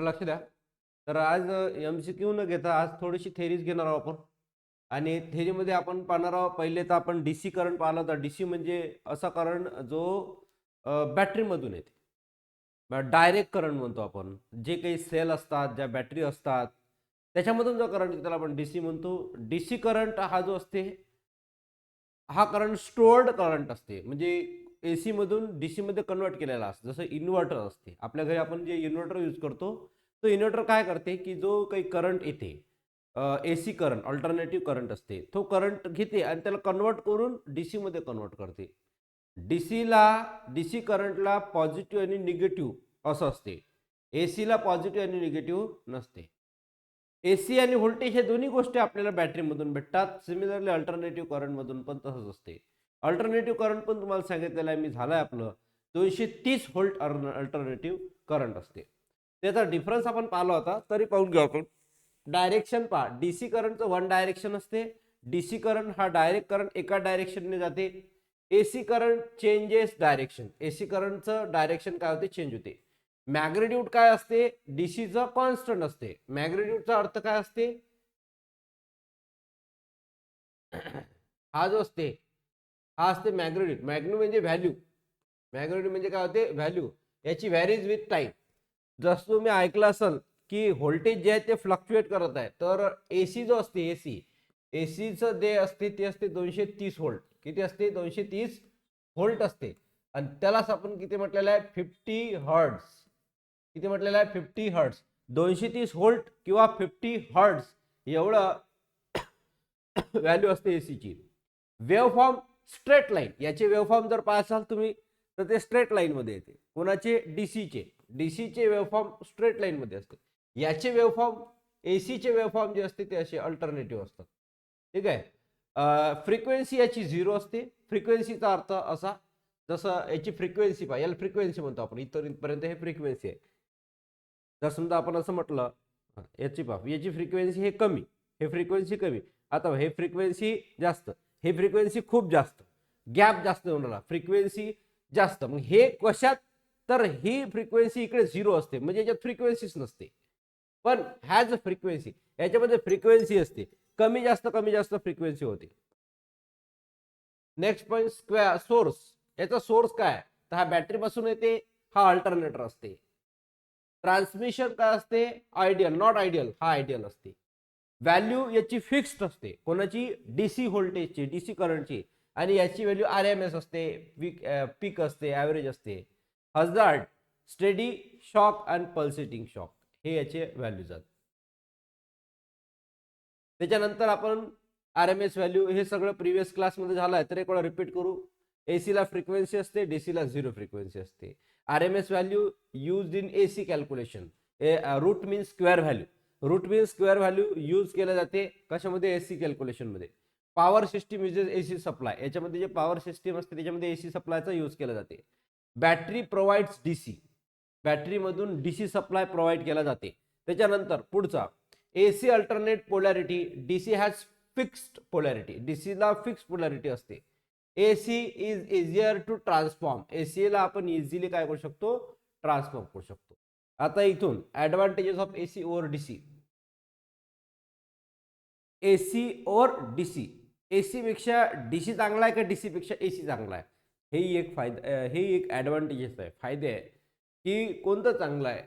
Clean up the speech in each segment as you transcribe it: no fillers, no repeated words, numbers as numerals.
तर लक्ष द्या. तर आज MCQ न घेता आज थोडीशी थेरीज घेणार आहोत आपण. आणि थेरीमध्ये आपण पाहणार आहोत. पहिले तर आपण DC करंट पाहिला होता. DC म्हणजे असा करंट जो बॅटरीमधून येते. डायरेक्ट करंट म्हणतो आपण. जे काही सेल असतात, ज्या बॅटरी असतात, त्याच्यामधून जो करंट त्याला आपण DC म्हणतो. DC करंट हा जो असते, हा करंट स्टोअर्ड करंट असते. म्हणजे AC मधून DC मध्ये कन्वर्ट केलेला असतो. जसं इन्व्हर्टर असते. आपल्या घरी आपण जे इन्व्हर्टर यूज करतो, तो इन्व्हर्टर काय करते, की जो काही करंट येते, AC करंट, अल्टरनेटिव्ह करंट असते, तो करंट घेते आणि त्याला कन्वर्ट करून DC मध्ये कन्वर्ट करते. DC करंटला पॉझिटिव्ह आणि निगेटिव्ह असं असते. AC ला पॉझिटिव्ह आणि निगेटिव्ह नसते. AC आणि व्होल्टेज हे दोन्ही गोष्टी आपल्याला बॅटरीमधून भेटतात. सिमिलरली अल्टरनेटिव्ह करंटमधून पण तसंच असते. अल्टरनेटिव्ह करंट पण तुम्हाला सांगितलेलं आहे मी, झालंय आपलं 230 व्होल्ट अल्टरनेटिव्ह करंट असते. त्याचा डिफरन्स आपण पाहिला होता, तरी पाहून घेऊ आपण. डायरेक्शन पहा. DC करंटचं वन डायरेक्शन असते. DC करंट हा डायरेक्ट करंट एका डायरेक्शनने जाते. AC current changes direction. AC करंटचं डायरेक्शन काय होते, चेंज होते. मॅग्नेट्यूड काय असते, डीसीचं कॉन्स्टंट असते. मॅग्नेट्यूडचा अर्थ काय असते, हा जो असते, हा असते मॅग्नेट्यूड. मॅग्नेट्यूड म्हणजे व्हॅल्यू. मॅग्नेट्यूड म्हणजे काय होते, व्हॅल्यू. याची व्हॅरीज विथ टाइम. जसं तुम्ही ऐकलं असेल की व्होल्टेज जे आहे ते फ्लक्च्युएट करत आहे, तर AC जो असते, एसीचं जे असते ते असते 230 व्होल्ट. किती असते, 230 व्होल्ट असते. आणि त्यालाच आपण किती म्हटलेलं आहे, 50 हर्ट्ज. किती म्हटलेलं आहे, 50 हर्ट्ज. 230 व्होल्ट किंवा 50 हर्ट्ज एवढं व्हॅल्यू असते एसीची. Waveform straight line. याचे वेव्हफॉर्म जर पाहाल तुम्ही, तर ते स्ट्रेट लाईन मध्ये येते. कोणाचे, डीसीचे वेव्हफॉर्म स्ट्रेट लाईन मध्ये असते. याचे वेव्हफॉर्म, एसीचे वेव्हफॉर्म जे असते ते असे अल्टरनेटिव्ह असतात. ठीक आहे. फ्रिक्वेन्सी याची 0 असते. फ्रिक्वेन्सीचा अर्थ असा, जसं याची फ्रिक्वेन्सी पहा, याला फ्रिक्वेन्सी म्हणतो आपण. इथपर्यंत हे फ्रिक्वेन्सी आहे. जर समजा आपण असं म्हटलं, याची पहा, याची फ्रिक्वेन्सी हे कमी, हे फ्रिक्वेन्सी कमी. आता हे फ्रिक्वेन्सी जास्त, हे फ्रिक्वेन्सी खूप जास्त, गॅप जास्त होणार, फ्रिक्वेन्सी जास्त. मग हे कशात, तर ही फ्रिक्वेन्सी इकडे 0 असते, म्हणजे याच्यात फ्रिक्वेन्सीच नसते. पण हॅज फ्रिक्वेन्सी, याच्यामध्ये फ्रिक्वेन्सी असते. कमी जास्त फ्रिक्वेन्सी होते. Next point, square source. याचा सोर्स काय, तर हा बॅटरी पासून येते, हा अल्टरनेटर असते. ट्रान्समिशन काय असते, आयडियल, नॉट आयडियल, हा आयडियल असते. व्हॅल्यू याची फिक्स्ड असते. कोणाची, DC व्होल्टेजची, DC करंटची. आणि याची व्हॅल्यू RMS असते, पीक असते, ऍव्हरेज असते. Hazard, steady shock and pulsating shock, हे याचे व्हॅल्यूज आहेत. त्याच्यानंतर आपण RMS व्हॅल्यू, हे सगळं प्रिव्हियस क्लासमध्ये झालं आहे, तर एक वेळा रिपीट करू. AC ला फ्रिक्वेन्सी असते, DC ला 0 फ्रिक्वेन्सी असते. RMS value use in AC calculation. Root means square value. Root means square value use केले जाते कशामध्ये, AC कॅल्क्युलेशन मध्ये. Power system uses AC supply. याच्यामध्ये जे पॉवर सिस्टीम असते त्याच्यामध्ये AC सप्लायचा यूज केला जाते. Battery provides DC. बॅटरीमधून DC सप्लाय प्रोव्हाइड केला जाते. त्याच्यानंतर पुढचा, AC alternate polarity. DC has fixed polarity. DC ला फिक्स्ड पोलॅरिटी असते. AC is easier to transform. AC ला आपण इझिली काय करू शकतो, ट्रान्सफॉर्म करू शकतो. आता इथून advantages of AC over DC. AC over DC. AC पेक्षा DC चांगला आहे का DC पेक्षा AC चांगला आहे, हे एक फायदा, हे एक ऍडव्हान्टेजेस आहे, फायदे आहे की कोणतं चांगलं आहे.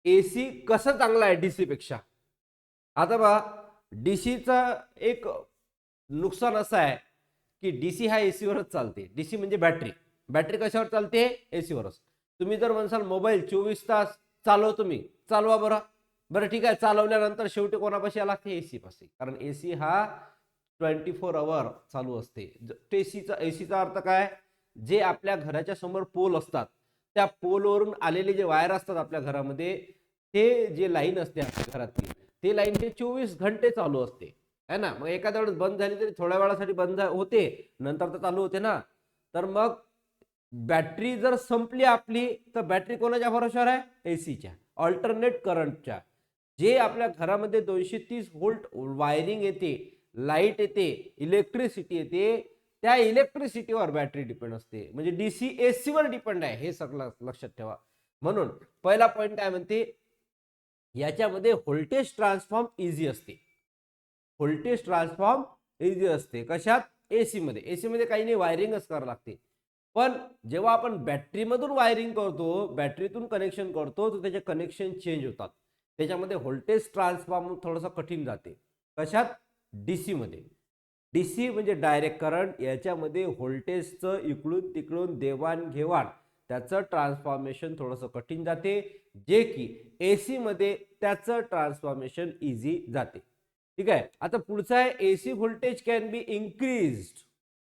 AC कसं चांगलं आहे DC पेक्षा. आता बघा, डीसीचा एक नुकसान असं आहे की DC हा AC वरच चालते. DC म्हणजे बॅटरी. बॅटरी कशावर चालते, AC वरच. तुम्ही जर म्हणसाल मोबाईल 24 तास चालवतो मी, चालवा बरं. बरं ठीक आहे, चालवल्यानंतर शेवटी कोणापाशी यायला लागते, AC पाशी. कारण AC हा 24 आवर चालू असते. एसीचा अर्थ काय, जे आपल्या घराच्या समोर पोल असतात, त्या पोलवरून आलेले जे वायर असतात आपल्या घरामध्ये, ते जे लाईन असते आपल्या घरातली, ते लाईन हे 24 घंटे चालू असते, है ना. मग एखाद्या वेळेस बंद झाली तरी थोड्या वेळासाठी बंद होते, नंतर तर चालू होते ना. तर मग बॅटरी जर संपली आपली, तर बॅटरी कोणाच्या भरोश्यावर आहे, एसीच्या, अल्टरनेट करंटच्या. जे आपल्या घरामध्ये 230 व्होल्ट वायरिंग येते, लाईट येते, इलेक्ट्रिसिटी येते, त्या इलेक्ट्रिसिटीवर बॅटरी डिपेंड असते. म्हणजे DC AC वर डिपेंड आहे, हे सगळं लक्षात ठेवा. म्हणून पहिला पॉईंट काय म्हणते, याच्यामध्ये व्होल्टेज ट्रान्सफॉर्म इझी असते. व्होल्टेज ट्रान्सफॉर्म इझी असते कशात? एसी मध्ये. एसी मध्ये काही नाही, वायरिंगच करावं लागते. पण जेव्हा आपण बॅटरीमधून वायरिंग करतो, बॅटरीतून कनेक्शन करतो, तर त्याचे कनेक्शन चेंज होतात. त्याच्यामध्ये व्होल्टेज ट्रान्सफॉर्म थोडंसं कठीण जाते. कशात? डीसी मध्ये. डीसी म्हणजे डायरेक्ट करंट. याच्यामध्ये व्होल्टेजचं इकडून तिकडून देवाणघेवाण, त्याचं ट्रान्सफॉर्मेशन थोडंसं कठीण जाते, जे की एसी मध्ये त्याचं ट्रान्सफॉर्मेशन इझी जाते. ठीक आहे. आता पुढचं आहे, AC voltage can be increased.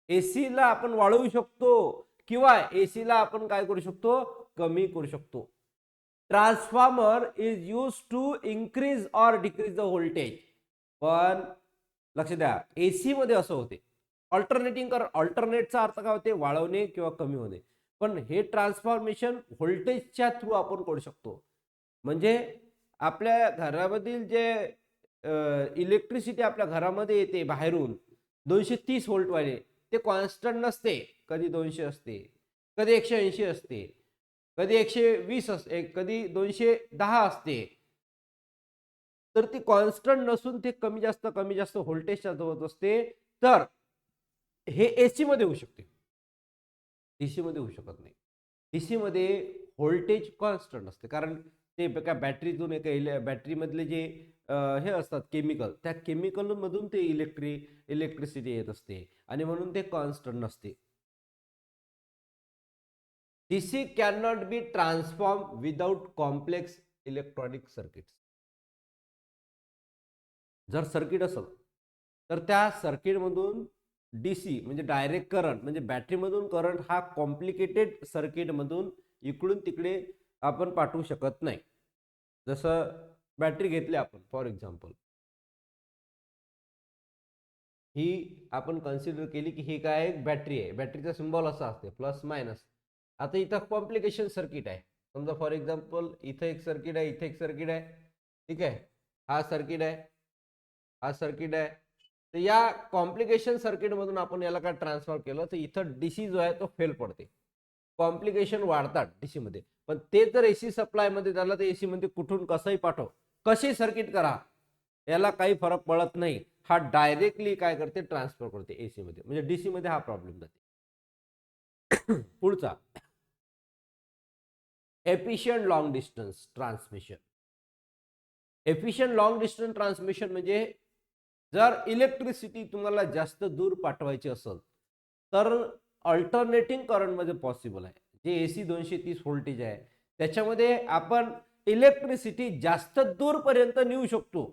AC ला आपण वाढवू शकतो किंवा एसी ला आपण काय करू शकतो? कमी करू शकतो. Transformer is use to increase or decrease the voltage. पण लक्ष द्या, एसी मध्ये असं होते, ऑल्टरनेटिंग कर. ऑल्टरनेटचा अर्थ काय होते? वाढवणे किंवा कमी होणे. पण हे ट्रान्सफॉर्मेशन व्होल्टेजच्या थ्रू आपण करू शकतो. म्हणजे आपल्या घरामधील जे इलेक्ट्रिसिटी आपल्या घरामध्ये येते बाहेरून 230 व्होल्ट वाले, ते कॉन्स्टंट नसते. कधी 200 असते, कधी 180 असते, कधी 120 असते, कधी 210 असते. तर ती कॉन्स्टंट नसून ते कमी जास्त व्होल्टेजच्या होत असते. तर हे एसी मध्ये होऊ शकते, डीसी मध्ये होऊ शकत नाही. डीसी मध्ये व्होल्टेज कॉन्स्टंट असते, कारण ते एका बॅटरीतून एका बॅटरीमधले जे हे असतात केमिकल, त्या केमिकल मधून ते इलेक्ट्रिसिटी येत असते आणि म्हणून ते कॉन्स्टंट नसते. DC can not be transform without complex electronic circuits. जर सर्किट असेल तर त्या सर्किटमधून डीसी म्हणजे डायरेक्ट करंट, म्हणजे बॅटरीमधून करंट हा कॉम्प्लिकेटेड सर्किटमधून इकडून तिकडे आपण पाठवू शकत नाही. जसं बॅटरी घेतली आपण फॉर एक्झाम्पल, ही आपण कन्सिडर केली की ही काय बॅटरी आहे. बॅटरीचा सिम्बॉल असा असते प्लस मायनस. आता इथं कॉम्प्लिकेशन सर्किट आहे. समजा फॉर एक्झाम्पल इथं एक सर्किट आहे, इथे एक सर्किट आहे. ठीक आहे, हा सर्किट आहे, हा सर्किट आहे. तर या कॉम्प्लिकेशन सर्किट मधून आपण याला काय ट्रान्सफॉर केलं तर इथं डीसी जो आहे तो फेल पडते. कॉम्प्लिकेशन वाढतात डीसी मध्ये. पण ते जर एसी सप्लाय मध्ये झालं तर एसी मध्ये कुठून कसंही पाठव, कशी सर्किट करा, याला काही फरक पडत नाही. हा डायरेक्टली काय करते? ट्रान्सफर करते एसी मध्ये. म्हणजे डीसी मध्ये हा प्रॉब्लेम जाते. पुढचा, efficient long distance transmission. Efficient long distance transmission म्हणजे जर इलेक्ट्रिसिटी तुम्हाला जास्त दूर पाठवायची असेल तर अल्टरनेटिंग करंट मध्ये पॉसिबल आहे. जे एसी 230 व्होल्टेज आहे त्याच्यामध्ये आपण इलेक्ट्रिसिटी जास्त दूर पर्यंत नेऊ शकतो.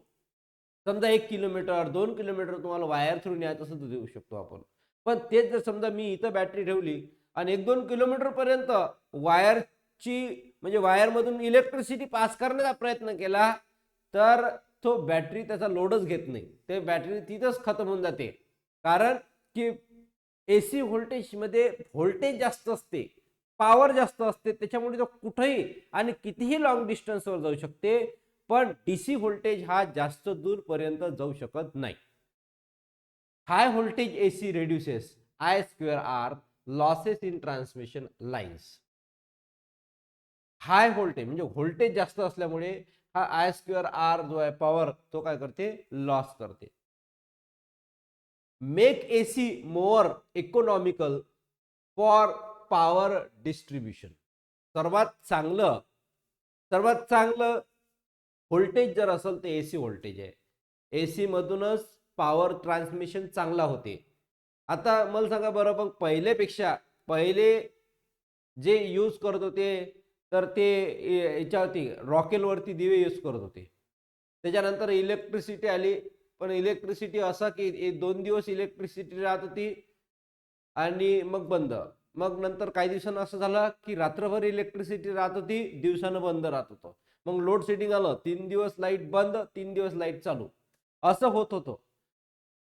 समजा 1 किलोमीटर 2 किलोमीटर तुम्हाला वायर थ्रू न्यायचं असेल तर देऊ शकतो आपण. पण तेच जर समजा मी इथं बॅटरी ठेवली आणि 1-2 किलोमीटर पर्यंत वायरची म्हणजे वायरमधून इलेक्ट्रिसिटी पास करण्याचा प्रयत्न केला तर तो बॅटरी त्याचा लोडच घेत नाही. ते बॅटरी तिथंच खतम होऊन जाते. कारण की एसी व्होल्टेज मध्ये व्होल्टेज जास्त असते, पॉवर जास्त असते, त्याच्यामुळे तो कुठेही आणि कितीही लॉंग डिस्टन्सवर जाऊ शकते. पण डीसी व्होल्टेज हा जास्त दूर पर्यंत जाऊ शकत नाही. High voltage AC reduces I²R losses in transmission lines. High voltage म्हणजे व्होल्टेज जास्त असल्यामुळे हा I²R जो आहे पॉवर तो काय करते? लॉस करते. Make AC more economical for power distribution. सर्वात चांगलं व्होल्टेज जर असेल तर एसी व्होल्टेज आहे. एसी मधूनच पॉवर ट्रान्समिशन चांगला होते. आता मला सांगा बरं, मग पहिले जे यूज करत होते तर ते याच्यावरती रॉकेलवरती दिवे यूज करत होते. त्याच्यानंतर इलेक्ट्रिसिटी आली. पण इलेक्ट्रिसिटी असा की 2 दिवस इलेक्ट्रिसिटी राहत होती आणि मग बंद. मग नंतर काही दिवसांना असं झालं की रात्रभर इलेक्ट्रिसिटी राहत होती, दिवसानं बंद राहत होतं. मग लोड शेडिंग आलं, 3 दिवस लाईट बंद, 3 दिवस लाईट चालू, असं होत होतं.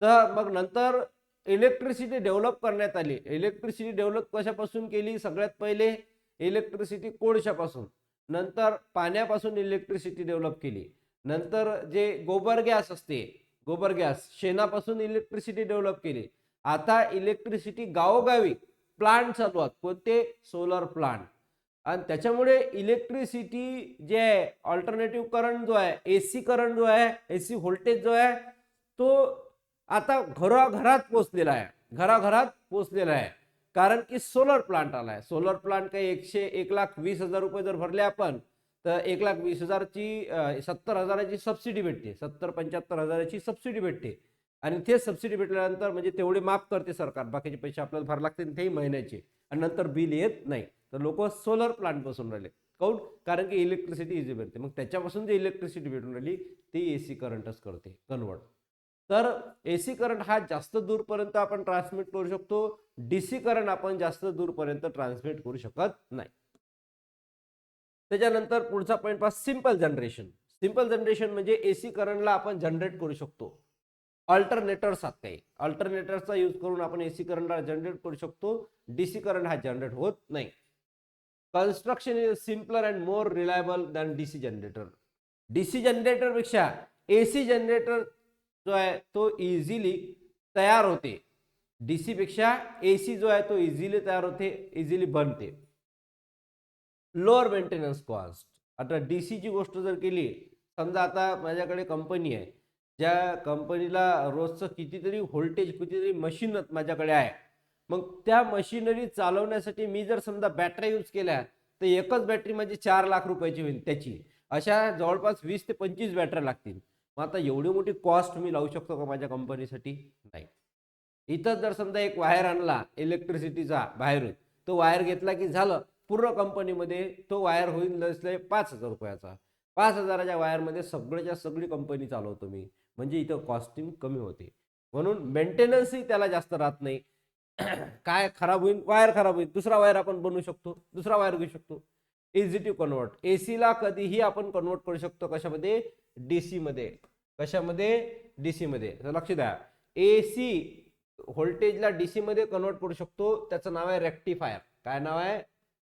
तर मग नंतर इलेक्ट्रिसिटी डेव्हलप करण्यात आली. इलेक्ट्रिसिटी डेव्हलप कशापासून केली? सगळ्यात पहिले इलेक्ट्रिसिटी कोळशापासून, नंतर पाण्यापासून इलेक्ट्रिसिटी डेव्हलप केली. नंतर जे गोबर गॅस असते, गोबर गॅस शेणापासून इलेक्ट्रिसिटी डेव्हलप केली. आता इलेक्ट्रिसिटी गावोगावी प्लांट चालू आहेत. कोणते? Solar plant. आणि त्याच्यामुळे इलेक्ट्रिसिटी जे आहे, ऑल्टरनेटिव्ह करंट जो आहे, एसी करंट जो आहे, एसी व्होल्टेज जो आहे, तो आता घराघरात पोहोचलेला आहे, घराघरात पोहोचलेला आहे. कारण की सोलर प्लांट आलाय. सोलर प्लांट काही 1,20,000 रुपये जर भरले आपण, तर 1,20,000ची 70,000ची सबसिडी भेटते, 70-75,000ची सबसिडी भेटते. आणि ते सबसिडी भेटल्यानंतर म्हणजे तेवढे माफ करते सरकार, बाकीचे पैसे आपल्याला भरावे लागतील तेही महिन्याचे, आणि नंतर बिल येत नाही. तर लोक सोलर प्लांट बसून राहिले. काऊन? कारण की इलेक्ट्रिसिटी इझी भेटते. मग त्याच्यापासून जे इलेक्ट्रिसिटी भेटून राहिली ती एसी करंटच करते कन्वर्ट. तर एसी करंट हा जास्त दूरपर्यंत आपण ट्रान्समिट करू शकतो, डीसी करंट आपण जास्त दूरपर्यंत ट्रान्समिट करू शकत नाही. त्याच्यानंतर पुढचा पॉईंट पहा, सिंपल जनरेशन. सिंपल जनरेशन म्हणजे एसी करंटला आपण जनरेट करू शकतो. अल्टरनेटर्स आहेत काही, अल्टरनेटर्सचा यूज करून आपण एसी करंटला जनरेट करू शकतो. डीसी करंट हा जनरेट होत नाही. Construction is simpler and more reliable than DC generator. DC generator पेक्षा एसी जनरेटर जो आहे तो इझिली तयार होते. डीसी पेक्षा एसी जो आहे तो इझिली तयार होते, इझिली बनते. Lower maintenance cost. आता डीसीची गोष्ट जर केली, समजा आता माझ्याकडे कंपनी आहे, ज्या कंपनीला रोजचं कितीतरी व्होल्टेज, कितीतरी मशीन माझ्याकडे आहे. मग त्या मशिनरी चालवण्यासाठी मी जर समजा बॅटरी यूज केल्या, तर एकच बॅटरी म्हणजे 4 लाख रुपयाची होईल त्याची. अशा जवळपास 20 ते 25 बॅटऱ्या लागतील. मग आता एवढी मोठी कॉस्ट मी लावू शकतो का माझ्या कंपनीसाठी? नाही. इथं जर समजा एक वायर आणला इलेक्ट्रिसिटीचा बाहेरून, तो वायर घेतला की झालं, पूर्ण कंपनीमध्ये तो वायर होईल 5,000 रुपयाचा. 5,000च्या वायरमध्ये सगळ्याच्या सगळी कंपनी चालवतो मी. म्हणजे इथं कॉस्टिंग कमी होते. म्हणून मेंटेनन्सही त्याला जास्त राहत नाही. काय खराब होईल? वायर खराब होईल, दुसरा वायर आपण बनवू शकतो, दुसरा वायर घेऊ शकतो. Easy to convert. एसीला कधीही आपण कन्वर्ट करू शकतो. कशामध्ये? डीसी मध्ये. कशामध्ये? डीसी मध्ये. तर लक्ष द्या, एसी व्होल्टेजला डीसी मध्ये कन्वर्ट करू शकतो. त्याचं नाव आहे रेक्टिफायर. काय नाव आहे?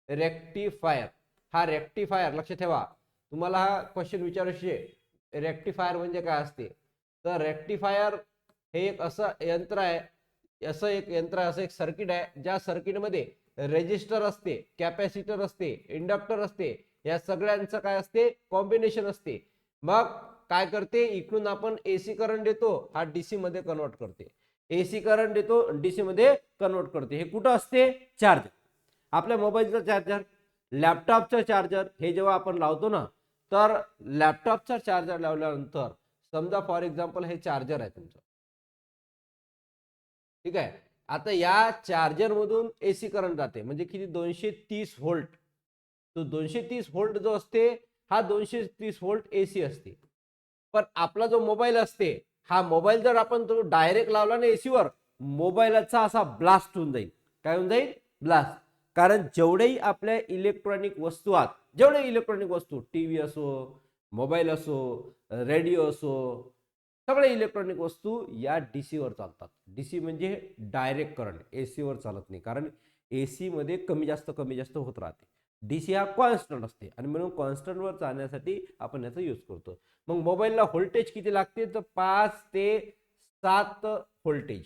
रेक्टिफायर. हा रेक्टिफायर, लक्ष ठेवा, तुम्हाला हा क्वेश्चन विचारूशे, रेक्टिफायर म्हणजे काय असते? तर रेक्टिफायर हे एक असं यंत्र आहे, असं एक सर्किट आहे, ज्या सर्किटमध्ये रेजिस्टर असते, कॅपॅसिटर असते, इंडक्टर असते, या सगळ्यांचं काय असते? कॉम्बिनेशन असते. मग काय करते? इकडून आपण एसी करंट देतो, हा डीसी मध्ये कन्वर्ट करते. एसी करंट देतो, डीसी मध्ये कन्वर्ट करते. हे कुठं असते? चार्जर. आपल्या मोबाईलचं चार्जर, लॅपटॉपचं चार्जर, हे जेव्हा आपण लावतो ना, तर लॅपटॉपचा चार्जर लावल्यानंतर समजा फॉर एक्झाम्पल हे चार्जर आहे तुमचं, ठीक आहे. आता या चार्जर मधून एसी करंट जाते, म्हणजे किती? 230 व्होल्ट. तो 230 व्होल्ट जो असते, हा 230 व्होल्ट एसी असते. पण आपला जो मोबाईल असते, हा मोबाईल जर आपण तो डायरेक्ट लावला ना एसीवर, मोबाईलचा असा ब्लास्ट होऊन जाईल. काय होऊन जाईल? ब्लास्ट. कारण जेवढेही आपल्या इलेक्ट्रॉनिक वस्तू आहेत, जेवढे इलेक्ट्रॉनिक वस्तू, टीव्ही असो, मोबाईल असो, रेडिओ असो, सगळे इलेक्ट्रॉनिक वस्तू या डीसी वर चालतात. डीसी म्हणजे डायरेक्ट करंट, एसी वर चालत नाही. कारण एसी मध्ये कमी जास्त होत राहते. डीसी हा कॉन्स्टंट असते, आणि म्हणून कॉन्स्टंट वर चालण्यासाठी आपण याचा यूज करतो. मग मोबाईलला व्होल्टेज किती लागते? तर 5 ते 7 व्होल्टेज,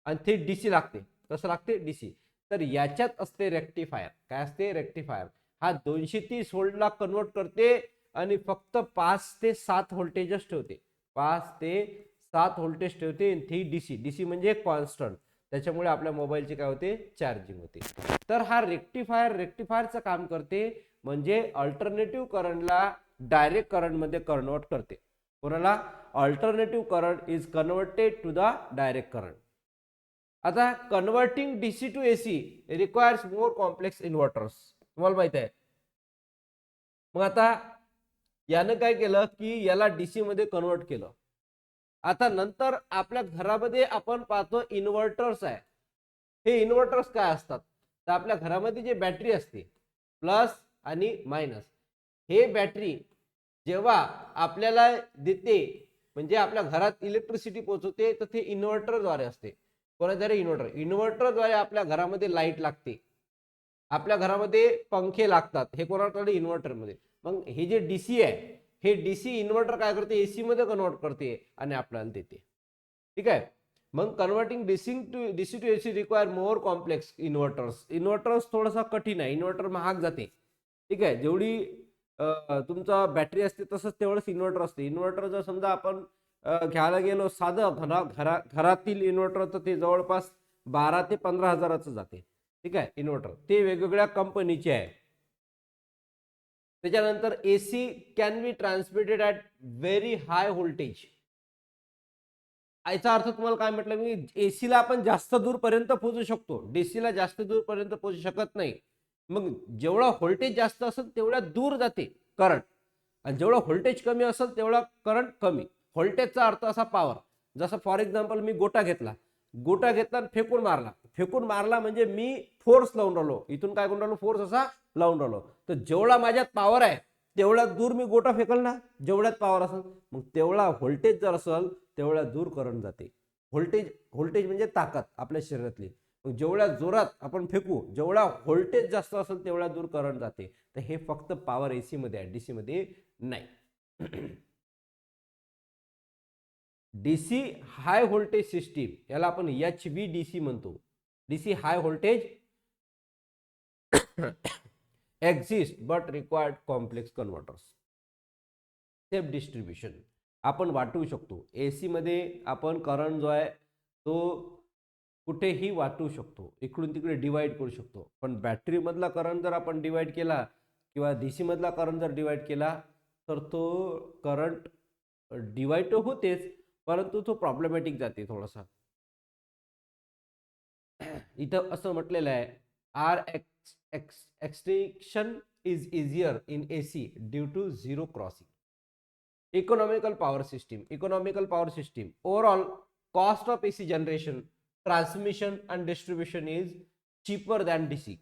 आणि ते डीसी लागते. कसं लागते? डीसी. तर याच्यात असते रेक्टिफायर. काय असते? रेक्टिफायर. हा 230 व्होल्टला कन्वर्ट करते, आणि फक्त 5 ते 7 व्होल्टेजच ठेवते. 5 ते 7 व्होल्टेज ठेवते. ती डीसी. डीसी म्हणजे कॉन्स्टंट. त्याच्यामुळे आपल्या मोबाईलचे काय होते? चार्जिंग होते. तर हा रेक्टिफायरचं काम करते, म्हणजे अल्टरनेटिव्ह करंटला डायरेक्ट करंट मध्ये कन्वर्ट करते. कोणाला? Alternative current is converted to the direct current. आता converting DC to AC requires more complex inverters. तुम्हाला माहित आहे. मग आता यानं काय केलं की याला डीसी मध्ये कन्वर्ट केलं. आता नंतर आपल्या घरामध्ये आपण पाहतो इन्व्हर्टर्स आहे. हे इन्व्हर्टर्स काय असतात? तर आपल्या घरामध्ये जे बॅटरी असते, प्लस आणि मायनस, हे बॅटरी जेव्हा आपल्याला देते, म्हणजे आपल्या घरात इलेक्ट्रिसिटी पोहोचवते, तर ते इन्व्हर्टरद्वारे असते. कोणाद्वारे? इन्व्हर्टरद्वारे आपल्या घरामध्ये लाईट लागते, आपल्या घरामध्ये पंखे लागतात, हे कोणाकडे? इन्व्हर्टरमध्ये. मग हे जे डीसी आहे, हे डीसी इन्व्हर्टर काय करते? एसी मध्ये कन्वर्ट करते आणि आपल्याला देते. ठीक आहे. मग converting DC to AC require more complex inverters थोडासा कठीण आहे, इन्व्हर्टर महाग जाते. ठीक आहे, जेवढी तुमचा बॅटरी असते तसंच तेवढंच इन्व्हर्टर असते. इन्व्हर्टर जर समजा आपण घ्यायला गेलो साधं घरातील इन्व्हर्टर, तर ते जवळपास 12 ते 15 हजाराचं जाते. ठीक आहे, इन्व्हर्टर ते वेगवेगळ्या कंपनीचे आहे. त्याच्यानंतर AC can be transmitted at very high voltage. याचा अर्थ तुम्हाला काय म्हटलं मी, एसीला आपण जास्त दूरपर्यंत पोहोचू शकतो, डीसीला जास्त दूरपर्यंत पोहोचू शकत नाही. मग जेवढा व्होल्टेज जास्त असेल तेवढ्या दूर जाते करंट, आणि जेवढा व्होल्टेज कमी असेल तेवढा करंट कमी. व्होल्टेजचा अर्थ असा पॉवर. जसं फॉर एक्झाम्पल मी गोटा घेतला आणि फेकून मारला म्हणजे मी फोर्स लावून राहिलो, इथून काय करून राहिलो, फोर्स असा लावून राहिलो. तर जेवढा माझ्यात पॉवर आहे तेवढ्या दूर मी गोटा फेकल ना, जेवढ्यात पॉवर असेल. मग तेवढा व्होल्टेज जर असेल तेवढ्या दूर करंट जाते. व्होल्टेज म्हणजे ताकद आपल्या शरीरातली. मग जेवढ्या जोरात आपण फेकू, जेवढा व्होल्टेज जास्त असेल तेवढ्या दूर करंट जाते. तर हे फक्त पॉवर एसी मध्ये आहे, डीसी मध्ये नाही. डीसी हाय व्होल्टेज सिस्टीम, याला आपण HVDC म्हणतो. DC high voltage exist but required complex converters. Safe distribution आपण वाटू शकतो. एसी मध्ये आपण करंट जो आहे तो कुठेही वाटू शकतो, इकडून तिकडे डिवाइड करू शकतो. पण बॅटरी मधला करंट जर आपण डिवाइड केला किंवा डीसी मधला करंट जर डिवाइड केला तर तो करंट डिवाइड होतेच, परंतु तो प्रॉब्लेमॅटिक जाते थोडासा. इथं असं म्हटलेलं आहे, arc extraction is easier in AC due to zero crossing. Economical power system overall cost of AC generation, transmission and distribution is cheaper than DC.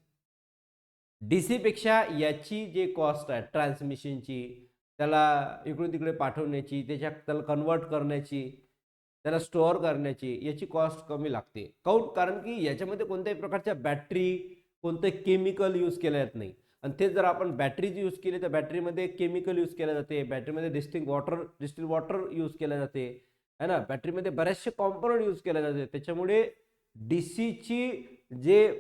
DC पेक्षा याची जे कॉस्ट आहे ट्रान्समिशनची, त्याला इकडून तिकडे पाठवण्याची, त्याला कन्वर्ट करण्याची, त्याला स्टोअर करण्याची, याची कॉस्ट कमी लागते. काऊन? कारण की याच्यामध्ये कोणत्याही प्रकारच्या बॅटरी, कोणते केमिकल यूज केले जात नाही. आणि ते जर आपण बॅटरीज यूज केली तर बॅटरीमध्ये केमिकल यूज केले जाते, बॅटरीमध्ये डिस्टिल वॉटर यूज केले जाते है ना, बॅटरीमध्ये बरेचसे कॉम्पोनंट यूज केले जाते. त्याच्यामुळे डीसीची जे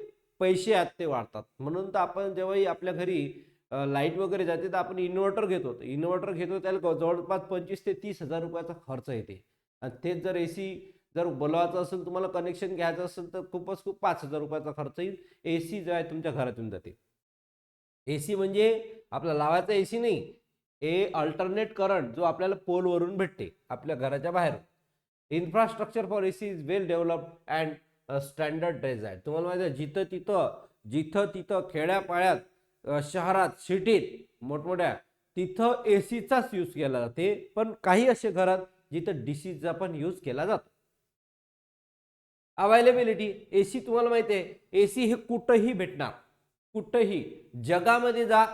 पैसे आहेत ते वाढतात. म्हणून तर आपण जेव्हाही आपल्या घरी लाईट वगैरे जाते तर आपण इन्व्हर्टर घेतो, त्याला जवळपास 25 ते 30 हजार रुपयाचा खर्च येते. आणि तेच जर एसी जर बोलवायचं असेल, तुम्हाला कनेक्शन घ्यायचं असेल तर खूप 5,000 रुपयाचा खर्च येईल. एसी जो आहे तुमच्या घरात येऊन जाते. एसी म्हणजे आपला लावायचा एसी नाही, हे अल्टरनेट करंट जो आपल्याला पोलवरून भेटते आपल्या घराच्या बाहेर. Infrastructure for AC is well developed and standard आहे. तुम्हाला माहिती आहे, जिथं तिथं खेड्यापाड्यात, शहरात, सिटीत मोठमोठ्या तिथं एसीचाच यूज केला जाते. पण काही असे घरात जिथं डीसीचा पण यूज केला जातो. अवेलेबिलिटी, एसी तुम्हाला माहिती आहे, एसी हे कुठंही भेटणार, कुठंही जगामध्ये जा,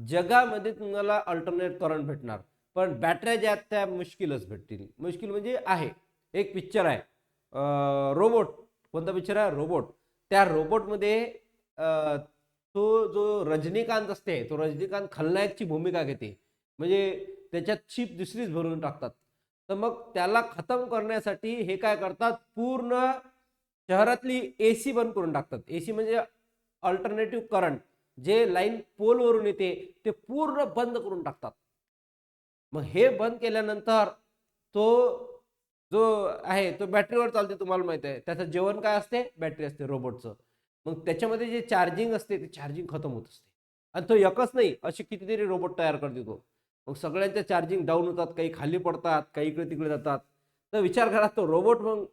जगामध्ये तुम्हाला अल्टरनेट करंट भेटणार. पण बॅटऱ्या ज्या आहेत त्या मुश्किलच भेटतील. मुश्किल म्हणजे आहे. एक पिक्चर आहे रोबोट. कोणता पिक्चर आहे? रोबोट. त्या रोबोटमध्ये तो जो रजनीकांत असते, तो रजनीकांत खलनायकची भूमिका घेते. म्हणजे त्याच्यात चिप दुसरीच भरून टाकतात. तर मग त्याला खतम करण्यासाठी हे काय करतात, पूर्ण शहरातली एसी बंद करून टाकतात. एसी म्हणजे अल्टरनेटिव्ह करंट, जे लाईन पोलवरून येते ते पूर्ण बंद करून टाकतात. मग हे बंद केल्यानंतर तो जो आहे तो बॅटरीवर चालते. तुम्हाला माहिती आहे त्याचं जेवण काय असते, बॅटरी असते रोबोटचं. मग त्याच्यामध्ये जे चार्जिंग असते ते चार्जिंग खतम होत असते. आणि तो एकच नाही, अशी कितीतरी रोबोट तयार करते तो. मग सगळ्यांच्या चार्जिंग डाऊन होतात, काही खाली पडतात, काही इकडे तिकडे जातात. तर विचार करा, तो रोबोट मग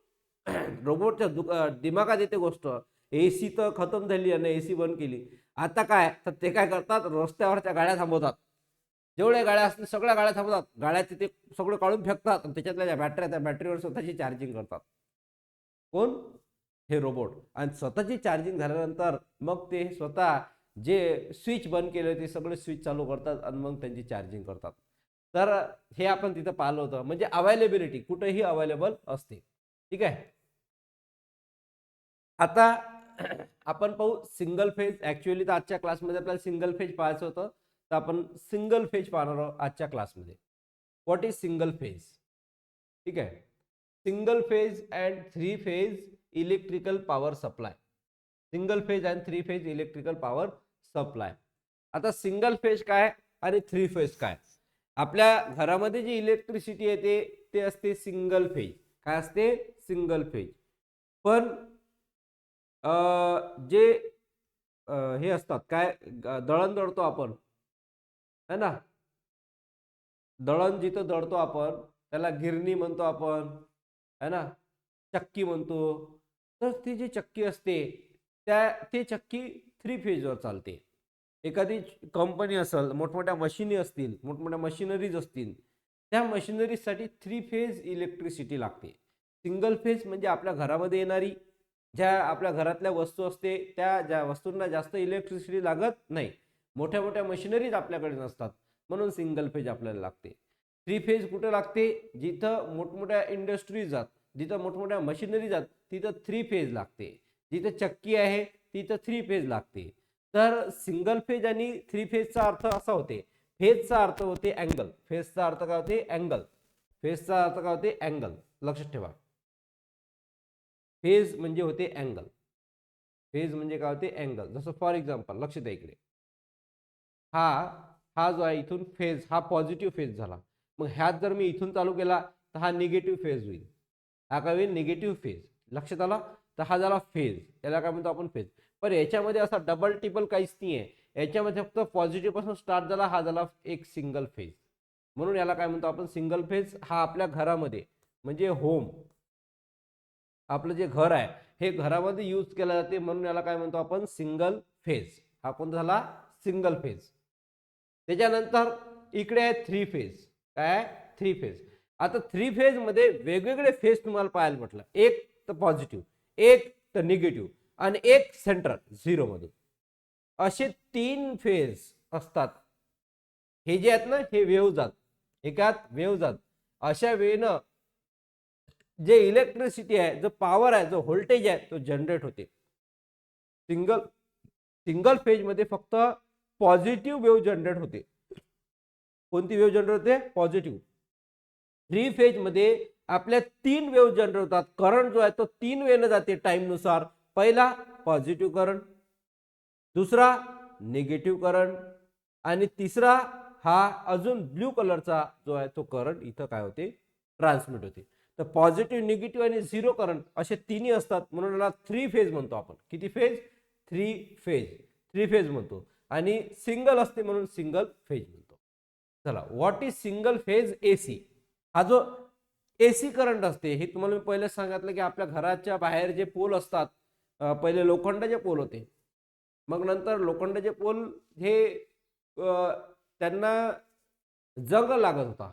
रोबोटच्या दिमागात येते गोष्ट, एसी तर खतम झाली आणि एसी बंद केली, आता काय? तर ते काय करतात, रस्त्यावरच्या गाड्या थांबवतात. जेवढ्या गाड्या असतील सगळ्या गाड्या थांबवतात, गाड्याचे ते सगळं काढून फेकतात आणि त्याच्यातल्या ज्या बॅटऱ्या त्या बॅटरीवर स्वतःची चार्जिंग करतात. कोण? हे रोबोट. आणि स्वतःची चार्जिंग झाल्यानंतर मग ते स्वतः जे स्विच बंद केले ते सगळे स्विच चालू करतात आणि मग त्यांची चार्जिंग करतात. तर हे आपण तिथं पाहिलं होतं. म्हणजे अवेलेबिलिटी कुठेही अवेलेबल असते. ठीक आहे. आता आपण पाहू सिंगल फेज. ऍक्च्युअली तर आजच्या क्लासमध्ये आपल्याला सिंगल फेज पाहायचं होतं, तर आपण सिंगल फेज पाहणार आहोत आजच्या क्लासमध्ये. What is single phase? ठीक आहे. Single phase and three phase electrical power supply. Single phase and three phase electrical power supply. आता सिंगल फेज काय आणि थ्री फेज काय? आपल्या घरामध्ये जी इलेक्ट्रिसिटी येते ते असते सिंगल फेज. काय असते? Single phase. पण जे हे असतात काय, दळण दळतो आपण है ना, दळण जिथं दळतो आपण त्याला गिरणी म्हणतो आपण है ना, चक्की म्हणतो. तर ती जी चक्की असते ती चक्की थ्री फेजवर चालते. एखादी कंपनी असेल, मोठमोठ्या मशिनी असतील, मोठमोठ्या मशिनरीज असतील, त्या मशिनरीजसाठी थ्री फेज इलेक्ट्रिसिटी लागते. सिंगल फेज म्हणजे आपल्या घरामध्ये येणारी ज्या आपल्या घरातल्या वस्तू असते त्या ज्या वस्तूंना जास्त इलेक्ट्रिसिटी लागत नाही. मोठ्या मोठ्या मशिनरीज आपल्याकडे नसतात म्हणून सिंगल फेज आपल्याला लागते. थ्री फेज कुठे लागते? जिथं मोठमोठ्या इंडस्ट्रीज जात, जिथं मोठमोठ्या मशिनरी जात तिथं थ्री फेज लागते. जिथं चक्की आहे तिथं थ्री फेज लागते. तर सिंगल फेज आणि थ्री फेजचा अर्थ असा होते. फेजचा अर्थ होते अँगल. फेजचा अर्थ काय होते? अँगल. फेजचा अर्थ काय होते? अँगल. लक्षात ठेवा. फेज म्हणजे होते अँगल. फेज म्हणजे काय होते? अँगल. जसं फॉर एक्झाम्पल लक्ष द्या इकडे, हा जो आहे इथून फेज, हा पॉझिटिव्ह फेज झाला. मग ह्यात जर मी इथून चालू केला तर हा निगेटिव्ह फेज होईल. हा काय होईल? Negative phase. लक्षात आला? तर हा झाला फेज. याला काय म्हणतो आपण? फेज. पण याच्यामध्ये असा डबल टिबल काहीच नाहीये. याच्यामध्ये फक्त पॉझिटिव्ह पासून स्टार्ट झाला, हा झाला एक सिंगल फेज. म्हणून याला काय म्हणतो आपण? Single phase. हा आपल्या घरामध्ये म्हणजे होम, आपलं जे घर आहे हे घरामध्ये यूज केला जाते म्हणून याला काय म्हणतो आपण? Single phase. हा कोणता झाला? Single phase. त्याच्यानंतर इकडे आहे थ्री फेज. काय? Three phase. आता थ्री फेज मध्ये वेगवेगळे फेज तुम्हाला पाहायला म्हटलं. एक तर पॉझिटिव्ह, एक तर निगेटिव्ह आणि एक सेंट्रल झिरो मधून, असे तीन फेज असतात. हे जे आहेत ना हे वेव्ह जात, एकात वेव्ह जात. अशा वेळेनं जे इलेक्ट्रिसिटी आहे, जो पॉवर आहे, जो व्होल्टेज आहे तो जनरेट होते. सिंगल फेज मध्ये फक्त पॉझिटिव्ह वेव्ह जनरेट होते. कोणती वेव्ह जनरेट होते? पॉझिटिव्ह. थ्री फेज मध्ये आपल्या तीन वेव्ह जनरेट होतात. करंट जो आहे तो तीन वेळेनं जाते टाइम नुसार. पहिला पॉझिटिव्ह करंट, दुसरा निगेटिव्ह करंट आणि तिसरा हा अजून ब्ल्यू कलरचा जो आहे तो करंट इथं काय होते? ट्रान्समिट होते. तर पॉझिटिव्ह, निगेटिव्ह आणि झिरो करंट असे तिन्ही असतात म्हणून याला थ्री फेज म्हणतो आपण. किती phase? Three phase. Three phase म्हणतो. आणि सिंगल असते म्हणून सिंगल फेज म्हणतो. चला, what is single phase AC? हा जो एसी करंट असते हे तुम्हाला मी पहिले सांगितलं की आपल्या घराच्या बाहेर जे पोल असतात, पहिले लोखंडाचे पोल होते, मग नंतर लोखंडाचे पोल हे त्यांना जंग लागत होता,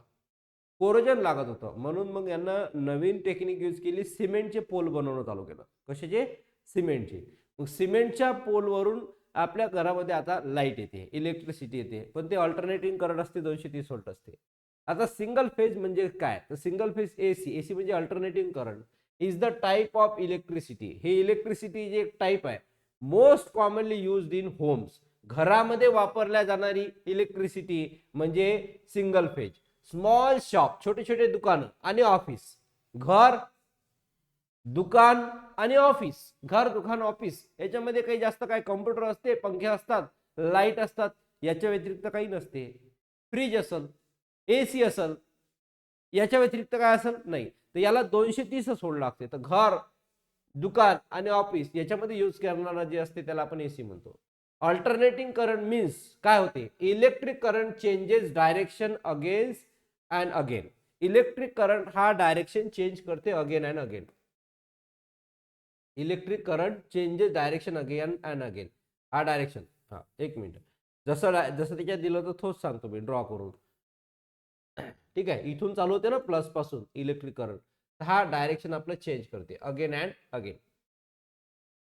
कोरोजन लागत होतं, म्हणून मग यांना नवीन टेक्निक यूज केली, सिमेंटचे पोल बनवणं चालू केलं. कशाचे? सिमेंटचे. मग सिमेंटच्या पोलवरून आपल्या घरामध्ये आता लाईट येते, इलेक्ट्रिसिटी येते, पण ते अल्टरनेटिंग करंट असते 230 व्होल्ट असते. आता सिंगल फेज म्हणजे काय? तर सिंगल फेज एसी, एसी म्हणजे alternating current, is the type of electricity. हे इलेक्ट्रिसिटी जे टाइप आहे most commonly used in homes. घरामध्ये वापरल्या जाणारी इलेक्ट्रिसिटी म्हणजे सिंगल फेज. स्मॉल शॉप, छोटे छोटे दुकान आणि ऑफिस. घर, दुकान आणि ऑफिस. घर, दुकान, ऑफिस याच्यामध्ये काही जास्त काय, कॉम्प्युटर असते, पंखे असतात, लाईट असतात, याच्या व्यतिरिक्त काही नसते. फ्रीज असेल, एसी असेल, याच्या व्यतिरिक्त काय असेल? नाही. तर याला 230 सोड लागते. तर घर, दुकान आणि ऑफिस याच्यामध्ये यूज करणारा जे असते त्याला आपण एसी म्हणतो. अल्टरनेटिंग करंट मीन्स काय होते? Electric current changes direction against and again. Electric current हा डायरेक्शन चेंज करते again and again. Electric current changes direction again and again. हा डायरेक्शन, हा एक मिनिट, जसं त्याच्यात दिलं तर तोच सांगतो मी ड्रॉ करून. ठीक आहे, इथून चालू होते ना प्लस पासून इलेक्ट्रिक करंट, हा डायरेक्शन आपलं चेंज करते again and again.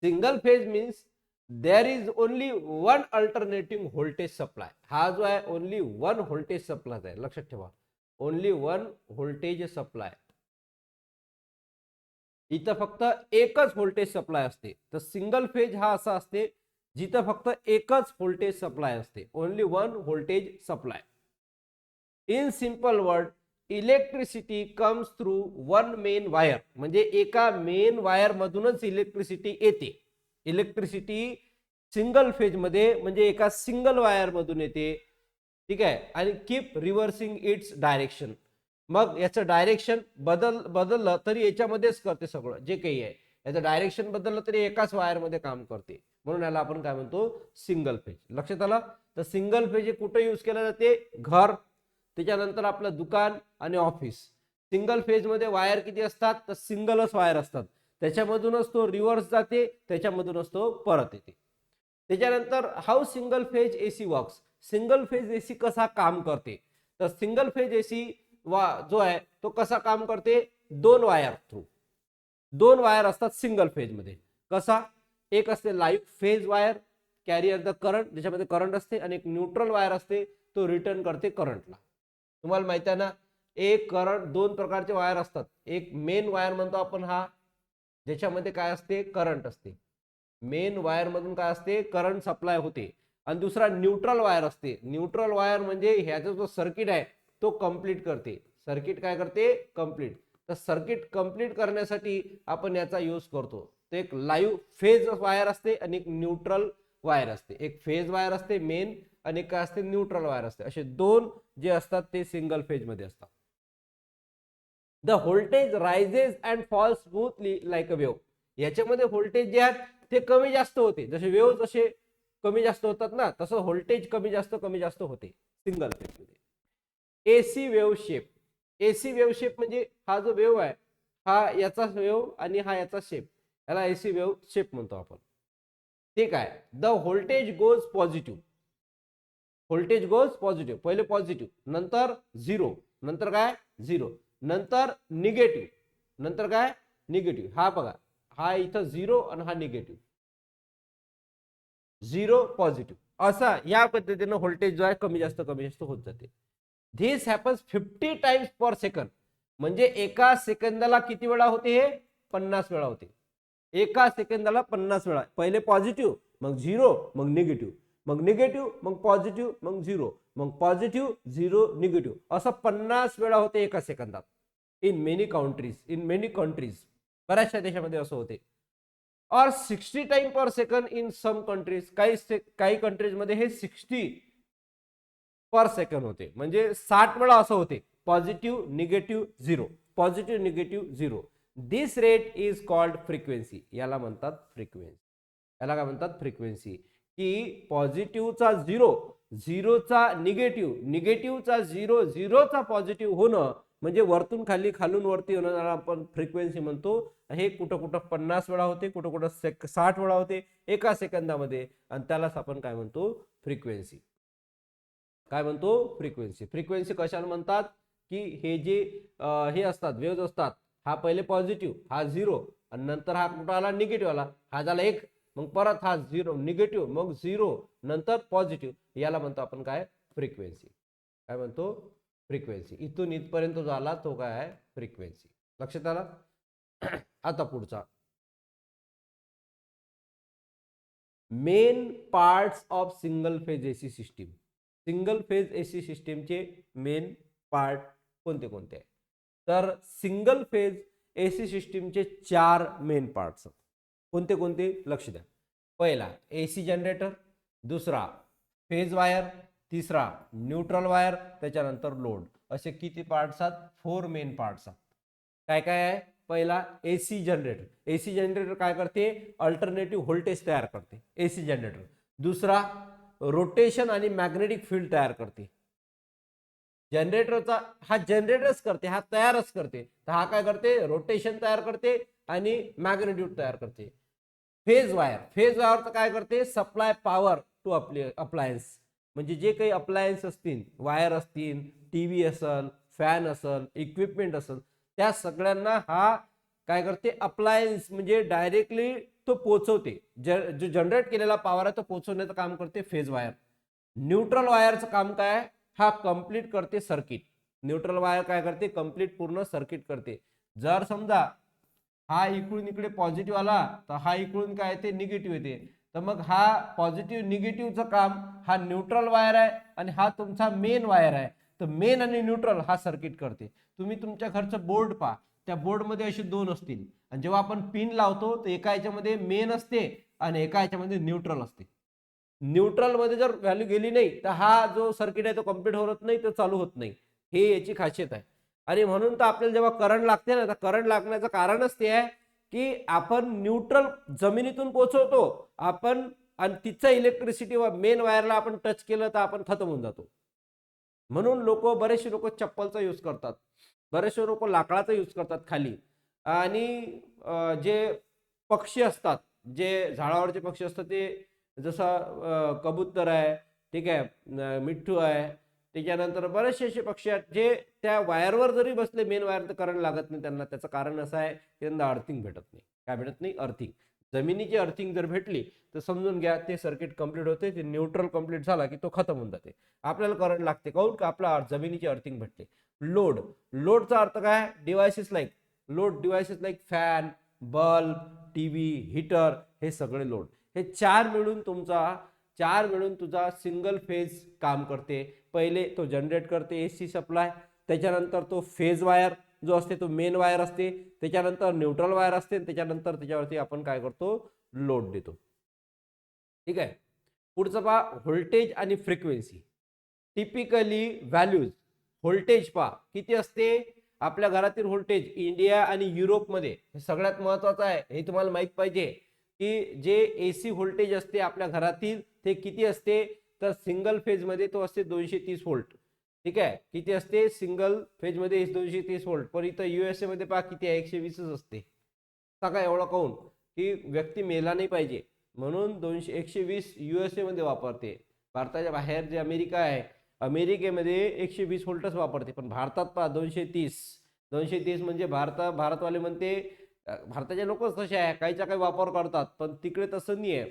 Single phase means there is only one alternating voltage supply. हा जो आहे ओनली वन व्होल्टेज सप्लाय आहे. लक्षात ठेवा, ओनली वन व्होल्टेज सप्लाय. इथं फक्त एकच व्होल्टेज सप्लाय असते. तर सिंगल फेज हा असा असते जिथं फक्त एकच व्होल्टेज सप्लाय असते. Only one voltage supply. In simple word, electricity comes through one main wire, म्हणजे एका मेन वायर मधूनच इलेक्ट्रिसिटी येते. इलेक्ट्रिसिटी सिंगल फेज मध्ये म्हणजे एका सिंगल वायर मधून येते. ठीक आहे. आणि कीप रिव्हर्सिंग इट्स डायरेक्शन. मग याचं डायरेक्शन बदललं तरी याच्यामध्येच करते सगळं जे काही आहे. याचं डायरेक्शन बदललं तरी एकाच वायर मध्ये काम करते. म्हणून याला आपण काय म्हणतो, सिंगल फेज. लक्षात आलं. तर सिंगल फेज कुठे यूज केलं जाते, घर, त्याच्यानंतर आपलं दुकान आणि ऑफिस. सिंगल फेज मध्ये वायर किती असतात, तर सिंगलच वायर असतात. त्याच्यामधूनच तो रिव्हर्स जाते, त्याच्यामधूनच तो परत येते. त्याच्यानंतर how single phase AC works. Single phase AC कसा काम करते, तर सिंगल फेज एसी जो आहे तो कसा काम करते, दोन वायर थ्रू. दोन वायर असतात सिंगल फेज मध्ये. कसा, एक असते live phase wire carrier the current, ज्याच्यामध्ये करंट असते, आणि एक न्यूट्रल वायर असते, तो रिटर्न करते करंटला. तुम्हाला माहिती आहे ना, एक करंट, दोन प्रकारचे वायर असतात. एक मेन वायर म्हणतो आपण हा, ज्याच्यामध्ये काय असते, करंट असते. मेन वायर मधून काय असते, करंट सप्लाय होते. आणि दुसरा न्यूट्रल वायर असते. न्यूट्रल वायर म्हणजे ह्याचा जो सर्किट आहे तो कंप्लीट करते. सर्किट काय करते, कंप्लीट. तर सर्किट कंप्लीट करण्यासाठी आपण याचा यूज करतो. ते एक लाईव्ह फेज वायर असते आणि एक न्यूट्रल वायर असते. एक फेज वायर असते मेन, आणि एक काय असते, न्यूट्रल वायर असते. असे दोन जे असतात ते सिंगल फेज मध्ये असतात. The voltage rises and falls smoothly like a wave. याच्यामध्ये व्होल्टेज जे आहेत ते कमी जास्त होते. जसे वेव्ह जसे कमी जास्त होतात ना, तसं व्होल्टेज कमी जास्त होते सिंगल फेज मध्ये. AC wave shape. AC wave shape म्हणजे हा जो वेव्ह आहे हा याचा वेव्ह आणि हा याचा शेप, याला एसी वेव्ह शेप म्हणतो आपण. ठीक आहे. The voltage goes positive. Voltage goes positive. पहिले पॉझिटिव्ह, नंतर झिरो, नंतर काय, झिरो, नंतर निगेटिव्ह, नंतर काय, निगेटिव्ह. हा बघा, हा इथं झिरो आणि हा निगेटिव्ह, झिरो पॉझिटिव्ह, असा या पद्धतीने व्होल्टेज जो आहे कमी जास्त होत जाते. This happens 50 times per second. म्हणजे एका सेकंदाला किती वेळा होते हे, 50 वेळा होते. एका सेकंदाला 50 वेळा. पहिले पॉझिटिव्ह, मग झिरो, मग निगेटिव्ह, मग निगेटिव्ह, मग पॉझिटिव्ह, मग झिरो, मग पॉझिटिव्ह, झिरो, निगेटिव्ह, असं 50 वेळा होते एका सेकंदात. इन मेनी कंट्रीज, बऱ्याचशा देशामध्ये असं होते. और 60 time per second in some countries. काही कंट्रीज मध्ये हे 60 पर सेकंड होते. म्हणजे 60 वेळा असं होते. Positive, negative, zero, positive, negative, zero. This rate is called frequency. याला म्हणतात फ्रिक्वेन्सी. याला काय म्हणतात, फ्रिक्वेन्सी. की पॉझिटिव्हचा झिरो, झिरोचा निगेटिव्ह, निगेटिव्हचा झिरो, झिरोचा पॉझिटिव्ह होणं म्हणजे वरतून खाली, खालून वरती होणं, आपण फ्रिक्वेन्सी म्हणतो. हे कुठं कुठं 50 वेळा होते, कुठं कुठं 60 वेळा होते एका सेकंदामध्ये, आणि त्यालाच आपण काय म्हणतो, फ्रिक्वेन्सी. काय म्हणतो, फ्रिक्वेन्सी. फ्रिक्वेन्सी कशाला म्हणतात, की हे जे हे असतात, वेव्ज असतात, हा पहिले पॉझिटिव्ह, हा झिरो, आणि नंतर हा कुठं आला, निगेटिव्ह आला, हा झाला एक, मग परत हा झिरो, निगेटिव्ह, मग झिरो, नंतर पॉझिटिव्ह, याला म्हणतो आपण काय, फ्रिक्वेन्सी. काय म्हणतो, फ्रिक्वेन्सी. इथून इथपर्यंत जो आला तो काय आहे, फ्रिक्वेन्सी. लक्षात आला. आता पुढचा, main parts of single phase AC system. Single phase AC सिस्टीमचे मेन पार्ट कोणते कोणते आहे, तर सिंगल फेज एसी सिस्टीमचे 4 मेन पार्ट्स. कोणते कोणते, लक्ष द्या. पहिला एसी जनरेटर, दुसरा फेज वायर, तिसरा न्यूट्रल वायर, त्याच्यानंतर लोड. असे किती पार्ट्स आहेत, 4 मेन पार्ट्स आहेत. काय काय आहे, पहिला एसी जनरेटर. एसी जनरेटर काय करते, अल्टरनेटिव्ह व्होल्टेज तयार करते, एसी जनरेटर. दुसरा रोटेशन आणि मॅग्नेटिक फील्ड तयार करते. जनरेटरचा हा जनरेटरच करते, हा तयारच करते. तर हा काय करते, रोटेशन तयार करते आणि मॅग्नेट्यूड तयार करते. फेज वायर, फेज वायर काय करते, सप्लाय पॉवर टू अप्लायन्स. म्हणजे जे काही अप्लायन्स असतील, वायर असतील, टीव्ही असेल, फॅन असेल, इक्विपमेंट असेल, त्या सगळ्यांना हा काय करते, अप्लायन्स म्हणजे डायरेक्टली तो पोहोचवते. जो जनरेट केलेला पॉवर आहे तो पोहोचवण्याचं काम करते फेज वायर. न्यूट्रल वायरचं काम काय, हा कंप्लीट करते सर्किट. न्यूट्रल वायर काय करते, कंप्लीट पूर्ण सर्किट करते. जर समजा हा इकडून इकडे पॉझिटिव्ह आला तर हा इकडून काय ते निगेटिव्ह येते, तर मग हा पॉझिटिव्ह निगेटिव्हचं काम हा न्यूट्रल वायर आहे, आणि हा तुमचा मेन वायर आहे. तर मेन आणि न्यूट्रल हा सर्किट करते. तुम्ही तुमच्या घरचं बोर्ड पहा, त्या बोर्डमध्ये असे दोन असतील आणि जेव्हा आपण पिन लावतो तर एका याच्यामध्ये मेन असते आणि एका याच्यामध्ये न्यूट्रल असते. न्यूट्रल मध्ये जर व्हॅल्यू गेली नाही तर हा जो सर्किट आहे तो कम्प्लीट होत नाही, तो चालू होत नाही. हे याची खासियत आहे. आणि म्हणून तर आपल्याला जेव्हा करंट लागते ना, तर करंट लागण्याचं कारणच ते आहे की आपण न्यूट्रल जमिनीतून पोहोचवतो आपण आणि तिचं इलेक्ट्रिसिटी मेन वायरला आपण टच केलं तर आपण खतम होऊन जातो. म्हणून बरेचसे लोक चप्पलचा यूज करतात, बरेचसे लोक लाकडाचा यूज करतात खाली. आणि जे पक्षी असतात, जे झाडावरचे पक्षी असतात, ते जसं कबूतर आहे, ठीक आहे, मिठ्ठू आहे, त्याच्यानंतर बरेचसे असे पक्षी आहेत जे त्या वायरवर जरी बसले मेन वायर तर करंट लागत नाही त्यांना. त्याचं कारण असं आहे की त्यांना अर्थिंग भेटत नाही. काय भेटत नाही? अर्थिंग. जमिनीची अर्थिंग जर भेटली तर समजून घ्या ते सर्किट कंप्लीट होते, ते न्यूट्रल कंप्लीट झाला की तो खतम होऊन जाते. आपल्याला करंट लागते काऊन का आपला जमिनीची अर्थिंग भेटते. लोड, लोडचा अर्थ काय? Devices like load, devices like fan, bulb, TV, heater, हे सगळे लोड. हे चार मिळून तुझा सिंगल फेज काम करते. पहिले तो जनरेट करते एसी सप्लाय, त्याच्यानंतर तो फेज वायर जो असते तो मेन वायर असते, त्याच्यानंतर न्यूट्रल वायर असते, त्याच्यानंतर त्याच्यावरती आपण काय करतो? लोड देतो. ठीक आहे. पुढचं पहा, व्होल्टेज आणि फ्रिक्वेन्सी. टिपिकली व्हॅल्यूज, व्होल्टेज पहा किती असते. आपल्या घरातील व्होल्टेज इंडिया आणि युरोपमध्ये हे सगळ्यात महत्वाचं आहे, हे तुम्हाला माहित पाहिजे की जे एसी व्होल्टेज असते आपल्या घरातील ते किती असते. तर सिंगल फेज मध्ये तो असते 230 व्होल्ट. ठीक आहे, किती असते? सिंगल फेज मध्ये 230 व्होल्ट. पण इथं युएसए मध्ये पहा किती आहे? 120 असते. सगळा एवढा काऊन? की व्यक्ती मेला नाही पाहिजे म्हणून 120 युएसए मध्ये वापरते. भारताच्या बाहेर जे अमेरिका आहे, अमेरिकेमध्ये 120 व्होल्टच वापरते. पण भारतात पहा 230 म्हणजे भारतवाले म्हणते भारताचे लोकच तसे आहे, काहीचा काही वापर करतात. पण तिकडे तसं नाही आहे,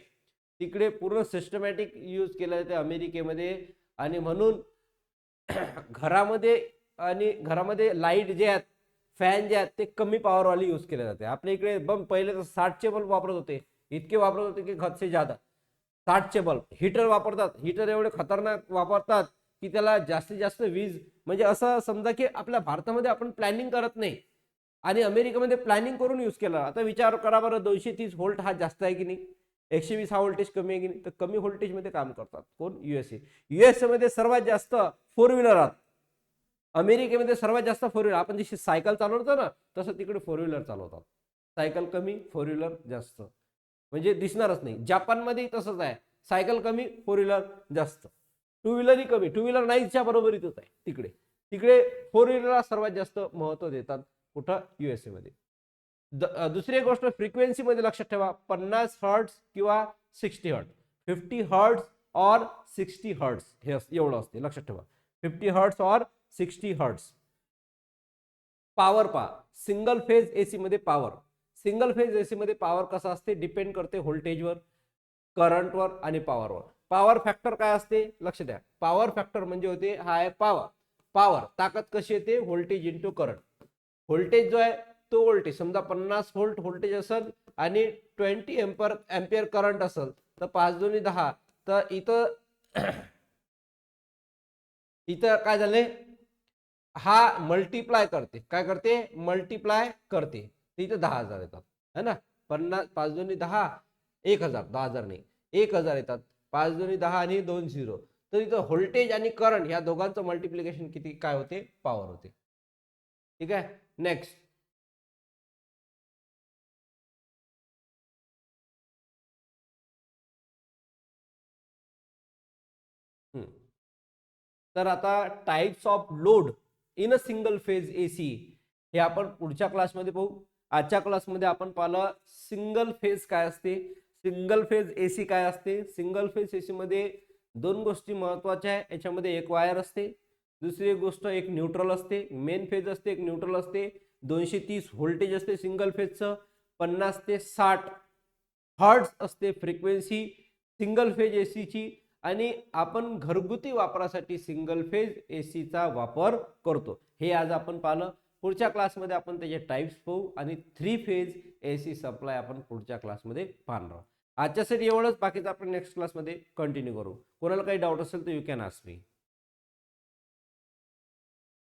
तिकडे पूर्ण सिस्टमॅटिक यूज केलं जाते अमेरिकेमध्ये. आणि म्हणून घरामध्ये लाईट जे आहेत, फॅन जे आहेत, ते कमी पॉवरवाली यूज केले जाते. आपल्या इकडे पहिले तर 60चे बल्ब वापरत होते, इतके वापरत होते की हद से ज्यादा. 60चे बल्ब. हीटर वापरतात, हीटर एवढे खतरनाक वापरतात की त्याला जास्तीत जास्त वीज, म्हणजे असं समजा की आपल्या भारतामध्ये आपण प्लॅनिंग करत नाही आणि अमेरिकेमध्ये प्लॅनिंग करून यूज केला. आता विचार करा बरं, 230 व्होल्ट हा जास्त आहे की नाही? 120 हा व्होल्टेज कमी आहे की नाही? तर कमी व्होल्टेज मध्ये काम करतात कोण? युएसए मध्ये सर्वात जास्त फोर व्हीलर आहात. अमेरिकेमध्ये सर्वात जास्त फोर व्हीलर. आपण जशी सायकल चालवतो ना, तसं तिकडे फोर व्हीलर चालवतात. सायकल कमी, फोर व्हीलर जास्त, म्हणजे दिसणारच नाही. जपानमध्ये तसंच आहे, सायकल कमी, फोर व्हीलर जास्त. टू व्हीलरही कमी, टू व्हीलर नाहीच्या बरोबरीतच आहे तिकडे. तिकडे फोर व्हीलरला सर्वात जास्त महत्व देतात. कुठं? युएसए मध्ये. दुसरी गोष्ट, फ्रिक्वेन्सी मध्ये लक्षात ठेवा, 50 हर्ट्स किंवा 60 हर्ट्स, 50 हर्ट्स और 60 हर्ट्स, हे एवढं असते. लक्षात ठेवा, 50 हर्ट्स और 60 हर्ट्स. पॉवर पहा, सिंगल फेज एसी मध्ये पॉवर कसा असते? डिपेंड करते व्होल्टेजवर, करंटवर आणि पॉवरवर. पॉवर फॅक्टर काय असते? लक्ष द्या. पॉवर फॅक्टर म्हणजे होते हा आहे पॉवर ताकद कशी येते? Voltage into current. व्होल्टेज जो आहे तो व्होल्टेज समजा 50 व्होल्ट व्होल्टेज असेल आणि 20 एम्पियर करंट असेल तर 5 दुनी 10. तर इथं काय झाले? हा मल्टिप्लाय करते. काय करते? मल्टिप्लाय करते. इथं 10,000 येतात है ना. 50 5 दुनी 10, 1000, 10,000 नाही, 1000 येतात. 5 दुनी 10 आणि 2 0. तर इथं व्होल्टेज आणि करंट या दोघांचं मल्टिप्लिकेशन किती काय होते? पॉवर होते. ठीक आहे. नेक्स्ट, तर आता types of load in a single phase AC हे आपण पुढच्या क्लासमध्ये पाहू. आजच्या क्लासमध्ये आपण पाहिलं सिंगल फेज काय असते, सिंगल फेज एसी काय असते. सिंगल फेज एसी मध्ये दोन गोष्टी महत्वाच्या आहे. याच्यामध्ये एक वायर असते, दुसरी गोष्ट एक न्यूट्रल असते. मेन फेज असते, एक न्यूट्रल असते. 230 व्होल्टेज असते सिंगल फेजचं. 50 ते 60 हर्ट्ज असते फ्रिक्वेन्सी सिंगल फेज एसीची. आणि आपण घरगुती वापरासाठी सिंगल फेज एसीचा वापर करतो. हे आज आपण पाहिलं. पुढच्या क्लासमध्ये आपण त्याचे टाइप्स पाहू आणि 3 फेज एसी सप्लाय आपण पुढच्या क्लासमध्ये पाहणार आहोत. आजच्यासाठी एवढंच. बाकीचं आपण नेक्स्ट क्लासमध्ये कंटिन्यू करू. कोणाला काही डाऊट असेल तर यू कॅन आस्क मी.